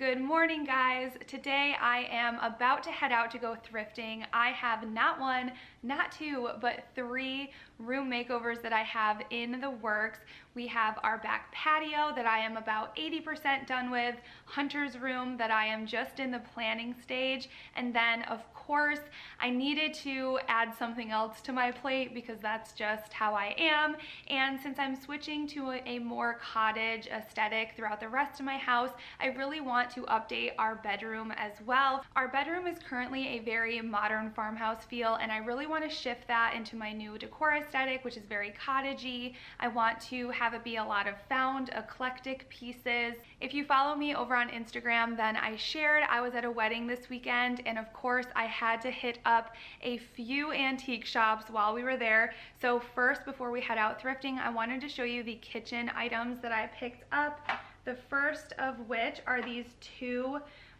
Good morning, guys. Today I am about to head out to go thrifting. I have not one, not two, but 3 room makeovers that I have in the works. We have our back patio that I am about 80% done with, Hunter's room that I am just in the planning stage, and then of course I needed to add something else to my plate because that's just how I am. And since I'm switching to a more cottage aesthetic throughout the rest of my house, I really want to update our bedroom as well. Our bedroom is currently a very modern farmhouse feel, and I really want to shift that into my new decor aesthetic, which is very cottagey. I want to have it be a lot of found, eclectic pieces. If you follow me over on Instagram, then I shared I was at a wedding this weekend, and of course I had to hit up a few antique shops while we were there. So first, before we head out thrifting, I wanted to show you the kitchen items that I picked up. The first of which are these 2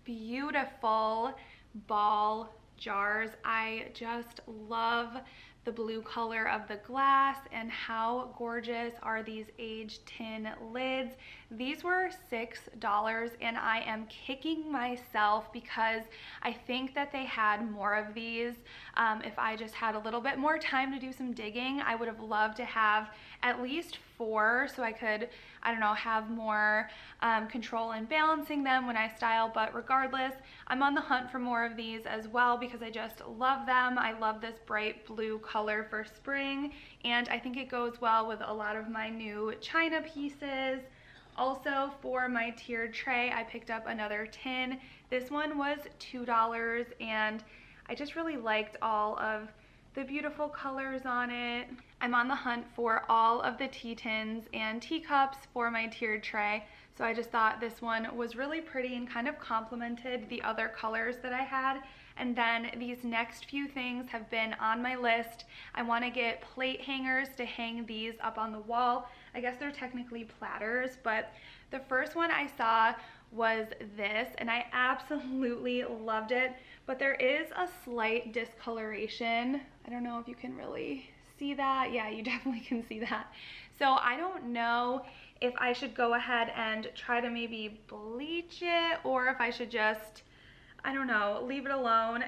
beautiful ball jars. I just love the blue color of the glass, and how gorgeous are these aged tin lids. These were $6, and I am kicking myself because I think that they had more of these. If I just had a little bit more time to do some digging, I would have loved to have at least 4 so I could, I don't know, have more control in balancing them when I style. But regardless, I'm on the hunt for more of these as well because I just love them. I love this bright blue color for spring, and I think it goes well with a lot of my new china pieces. Also, for my tiered tray, I picked up another tin. This one was $2, and I just really liked all of the beautiful colors on it. I'm on the hunt for all of the tea tins and teacups for my tiered tray, so I just thought this one was really pretty and kind of complemented the other colors that I had. And then these next few things have been on my list. I want to get plate hangers to hang these up on the wall. I guess they're technically platters, but the first one I saw was this, and I absolutely loved it, but there is a slight discoloration. I don't know if you can really see that. Yeah, you definitely can see that. So I don't know if I should go ahead and try to maybe bleach it, or if I should just, I don't know, leave it alone.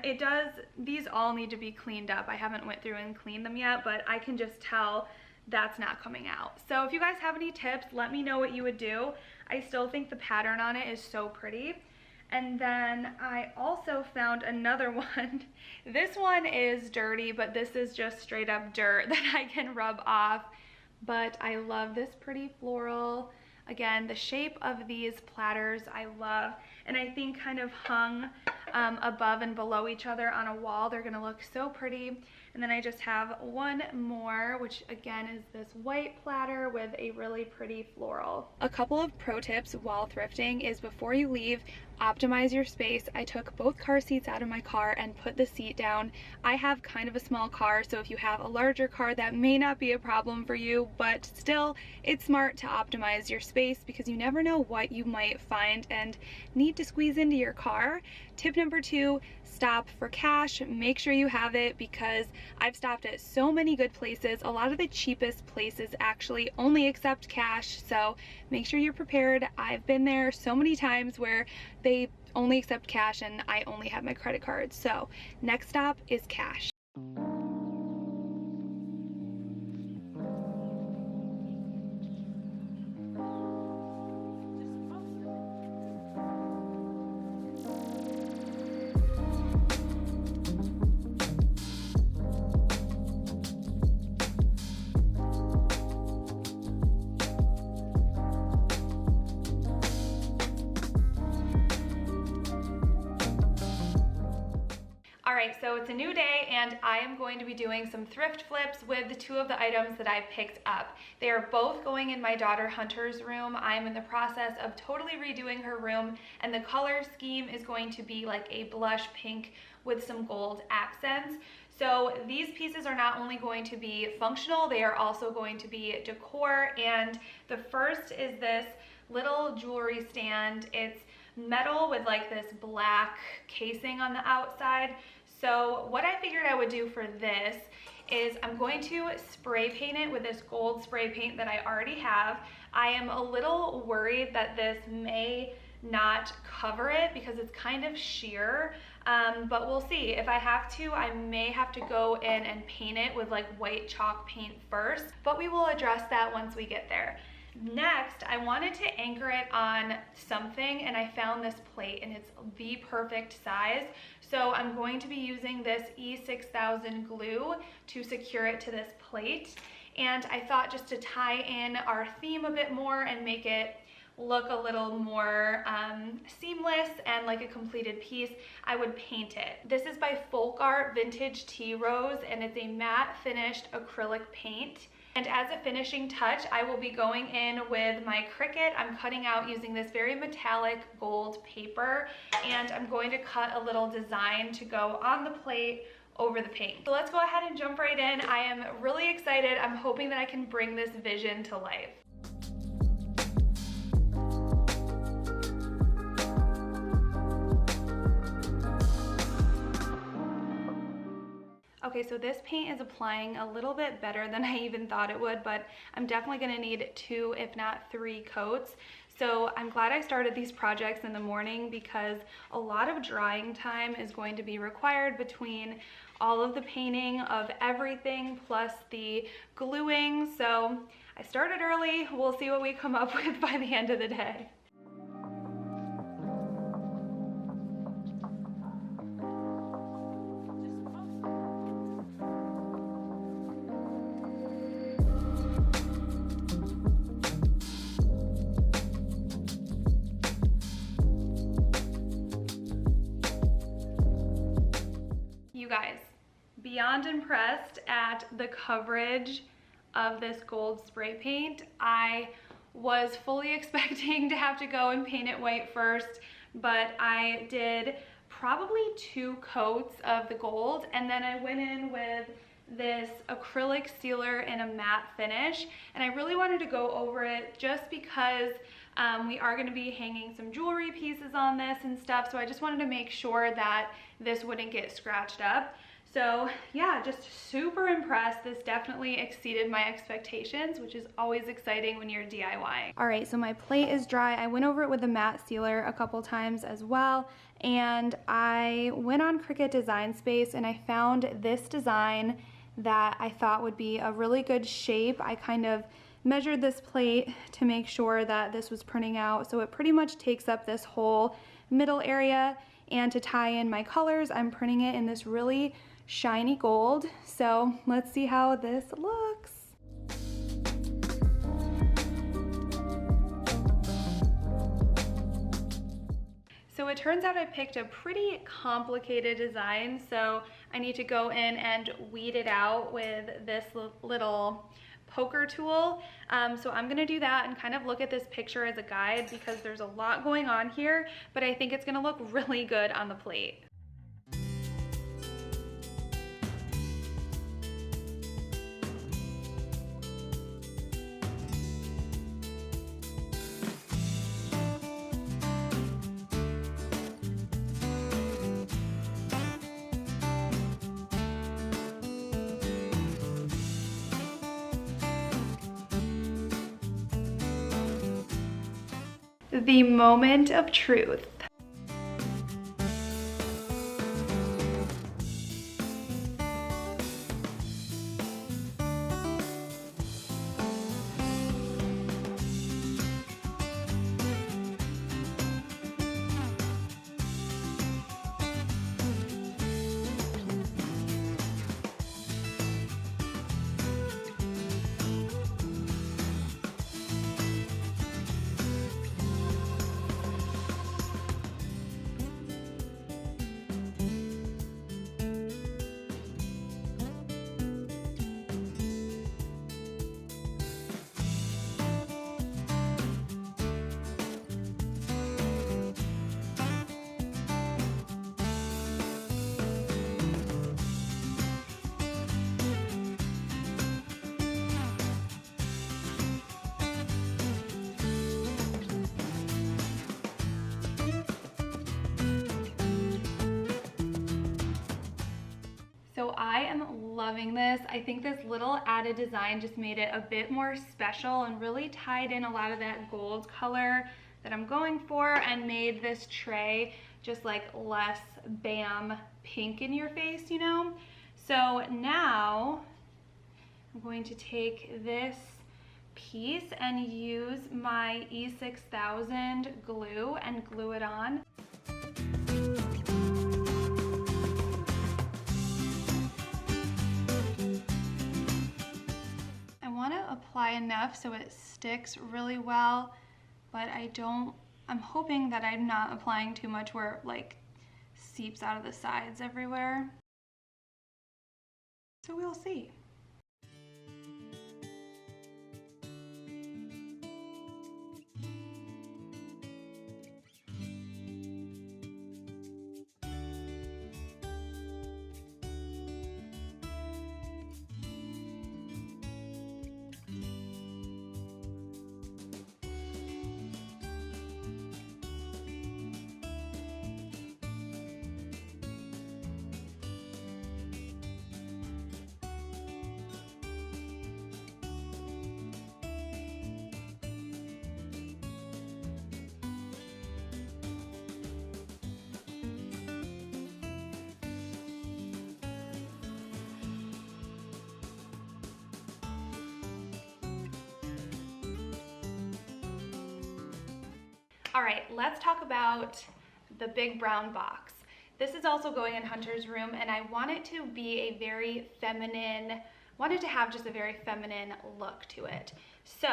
These all need to be cleaned up. I haven't went through and cleaned them yet, but I can just tell that's not coming out. So if you guys have any tips, let me know what you would do. I still think the pattern on it is so pretty. And then I also found another one. This one is dirty, but this is just straight up dirt that I can rub off. But I love this pretty floral. Again, the shape of these platters I love, and I think kind of hung above and below each other on a wall, they're gonna look so pretty. And then I just have one more, which again is this white platter with a really pretty floral. A couple of pro tips while thrifting is, before you leave, optimize your space. I took both car seats out of my car and put the seat down. I have kind of a small car, so if you have a larger car, that may not be a problem for you, but still, it's smart to optimize your space because you never know what you might find and need to squeeze into your car. Tip number 2, stop for cash. Make sure you have it, because I've stopped at so many good places. A lot of the cheapest places actually only accept cash, so make sure you're prepared. I've been there so many times where they only accept cash and I only have my credit card. So next stop is cash. Alright, so it's a new day and I am going to be doing some thrift flips with the 2 of the items that I picked up. They are both going in my daughter Hunter's room. I'm in the process of totally redoing her room, and the color scheme is going to be like a blush pink with some gold accents. So these pieces are not only going to be functional, they are also going to be decor. And the first is this little jewelry stand. It's metal with like this black casing on the outside. So what I figured I would do for this is I'm going to spray paint it with this gold spray paint that I already have. I am a little worried that this may not cover it because it's kind of sheer, but we'll see. If I have to, I may have to go in and paint it with like white chalk paint first, but we will address that once we get there. Next, I wanted to anchor it on something, and I found this plate, and it's the perfect size. So I'm going to be using this E6000 glue to secure it to this plate. And I thought, just to tie in our theme a bit more and make it look a little more seamless and like a completed piece, I would paint it. This is by Folk Art Vintage Tea Rose, and it's a matte finished acrylic paint. And as a finishing touch, I will be going in with my Cricut. I'm cutting out using this very metallic gold paper, and I'm going to cut a little design to go on the plate over the paint. So let's go ahead and jump right in. I am really excited. I'm hoping that I can bring this vision to life. Okay, so this paint is applying a little bit better than I even thought it would, but I'm definitely gonna need 2, if not 3 coats. So I'm glad I started these projects in the morning because a lot of drying time is going to be required between all of the painting of everything plus the gluing. So I started early. We'll see what we come up with by the end of the day. You guys, beyond impressed at the coverage of this gold spray paint. I was fully expecting to have to go and paint it white first, but I did probably 2 coats of the gold, and then I went in with this acrylic sealer in a matte finish, and I really wanted to go over it just because we are going to be hanging some jewelry pieces on this and stuff, so I just wanted to make sure that this wouldn't get scratched up. So yeah, just super impressed. This definitely exceeded my expectations, which is always exciting when you're DIY. All right, so my plate is dry. I went over it with a matte sealer a couple times as well, and I went on Cricut Design Space and I found this design that I thought would be a really good shape. I kind of measured this plate to make sure that this was printing out, so it pretty much takes up this whole middle area. And to tie in my colors, I'm printing it in this really shiny gold. So let's see how this looks. So it turns out I picked a pretty complicated design, so I need to go in and weed it out with this little poker tool. So I'm gonna do that and kind of look at this picture as a guide because there's a lot going on here, but I think it's gonna look really good on the plate. The moment of truth. So I am loving this. I think this little added design just made it a bit more special and really tied in a lot of that gold color that I'm going for and made this tray just like less bam pink in your face, you know? So now I'm going to take this piece and use my E6000 glue and glue it on. I want to apply enough so it sticks really well, but I'm hoping that I'm not applying too much where it like seeps out of the sides everywhere. So we'll see. All right, let's talk about the big brown box. This is also going in Hunter's room, and I want it to be a very feminine, wanted to have just a very feminine look to it. So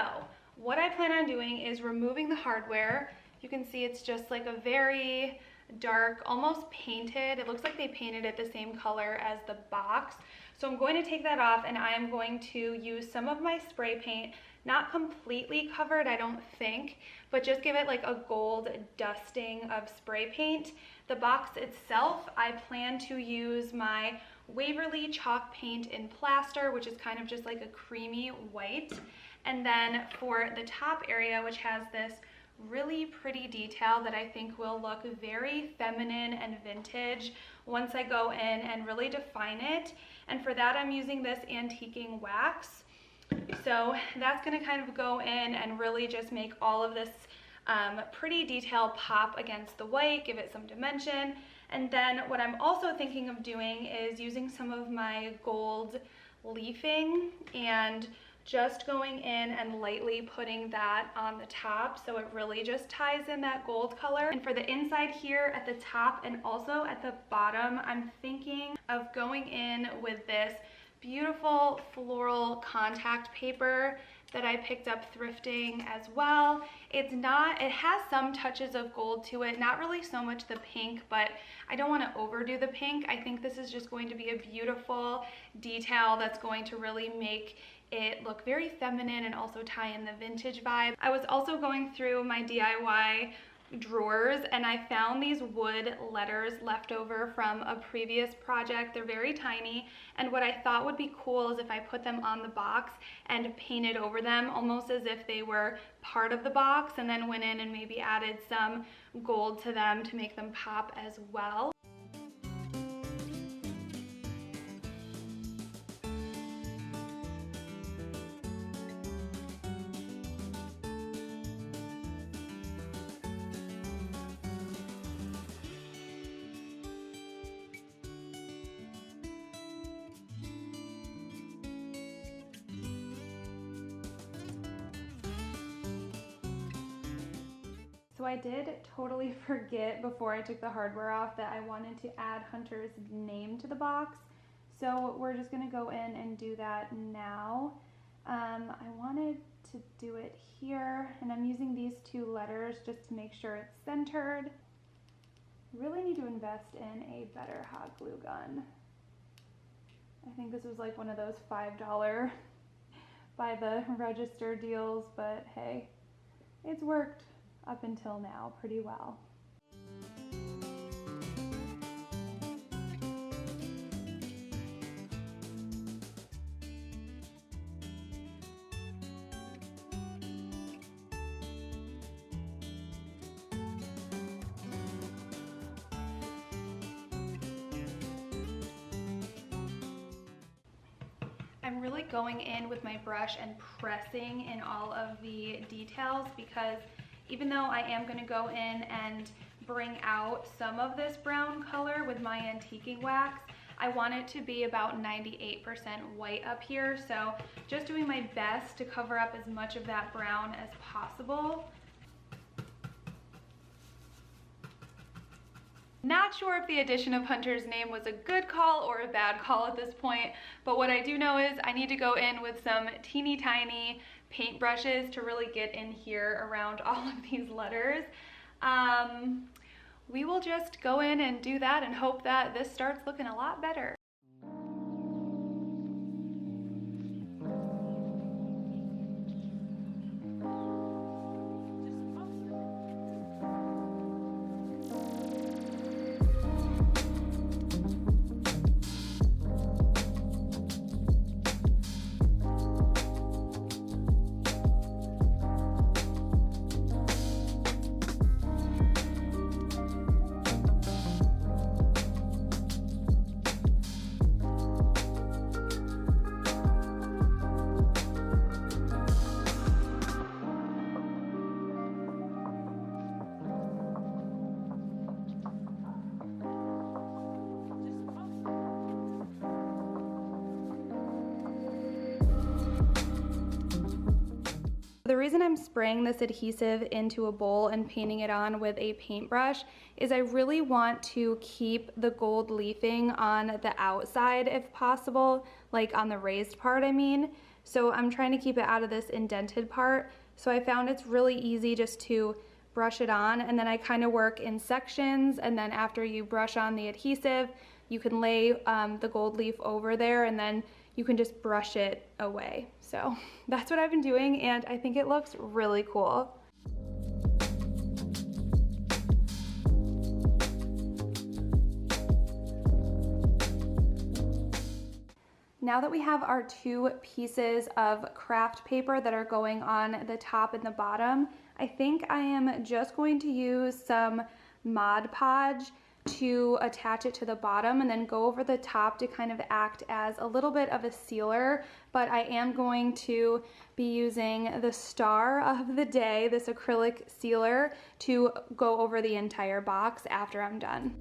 what I plan on doing is removing the hardware. You can see it's just like a very dark, almost painted. It looks like they painted it the same color as the box. So I'm going to take that off, and I am going to use some of my spray paint, not completely covered, I don't think, but just give it like a gold dusting of spray paint. The box itself, I plan to use my Waverly chalk paint in plaster, which is kind of just like a creamy white. And then for the top area, which has this really pretty detail that I think will look very feminine and vintage once I go in and really define it. And for that, I'm using this antiquing wax. So that's going to kind of go in and really just make all of this pretty detail pop against the white, give it some dimension. And then what I'm also thinking of doing is using some of my gold leafing and just going in and lightly putting that on the top so it really just ties in that gold color. And for the inside here at the top and also at the bottom, I'm thinking of going in with this beautiful floral contact paper that I picked up thrifting as well. It has some touches of gold to it, not really so much the pink, but I don't want to overdo the pink. I think this is just going to be a beautiful detail that's going to really make it look very feminine and also tie in the vintage vibe. I was also going through my DIY drawers and I found these wood letters left over from a previous project. They're very tiny, and what I thought would be cool is if I put them on the box and painted over them almost as if they were part of the box, and then went in and maybe added some gold to them to make them pop as well. So I did totally forget before I took the hardware off that I wanted to add Hunter's name to the box. So we're just gonna go in and do that now. I wanted to do it here, and I'm using these two letters just to make sure it's centered. Really need to invest in a better hot glue gun. I think this was like one of those $5 by the register deals, but hey, it's worked up until now pretty well. I'm really going in with my brush and pressing in all of the details because even though I am gonna go in and bring out some of this brown color with my antiquing wax, I want it to be about 98% white up here, so just doing my best to cover up as much of that brown as possible. Not sure if the addition of Hunter's name was a good call or a bad call at this point, but what I do know is I need to go in with some teeny tiny paintbrushes to really get in here around all of these letters. We will just go in and do that and hope that this starts looking a lot better. The reason I'm spraying this adhesive into a bowl and painting it on with a paintbrush is I really want to keep the gold leafing on the outside if possible, like on the raised part I mean. So I'm trying to keep it out of this indented part. So I found it's really easy just to brush it on, and then I kind of work in sections, and then after you brush on the adhesive, you can lay the gold leaf over there, and then you can just brush it away. So that's what I've been doing, and I think it looks really cool. Now that we have our two pieces of craft paper that are going on the top and the bottom, I think I am just going to use some Mod Podge to attach it to the bottom and then go over the top to kind of act as a little bit of a sealer. But I am going to be using the star of the day, this acrylic sealer, to go over the entire box after I'm done.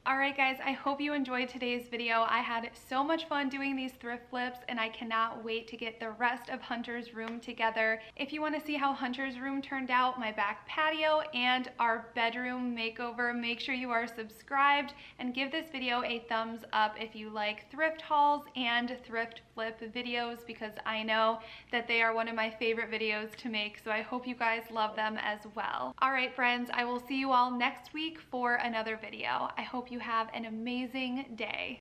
Alright guys, I hope you enjoyed today's video. I had so much fun doing these thrift flips, and I cannot wait to get the rest of Hunter's room together. If you want to see how Hunter's room turned out, my back patio, and our bedroom makeover, make sure you are subscribed and give this video a thumbs up if you like thrift hauls and thrift flip videos, because I know that they are one of my favorite videos to make, so I hope you guys love them as well. Alright friends, I will see you all next week for another video. I hope you have an amazing day.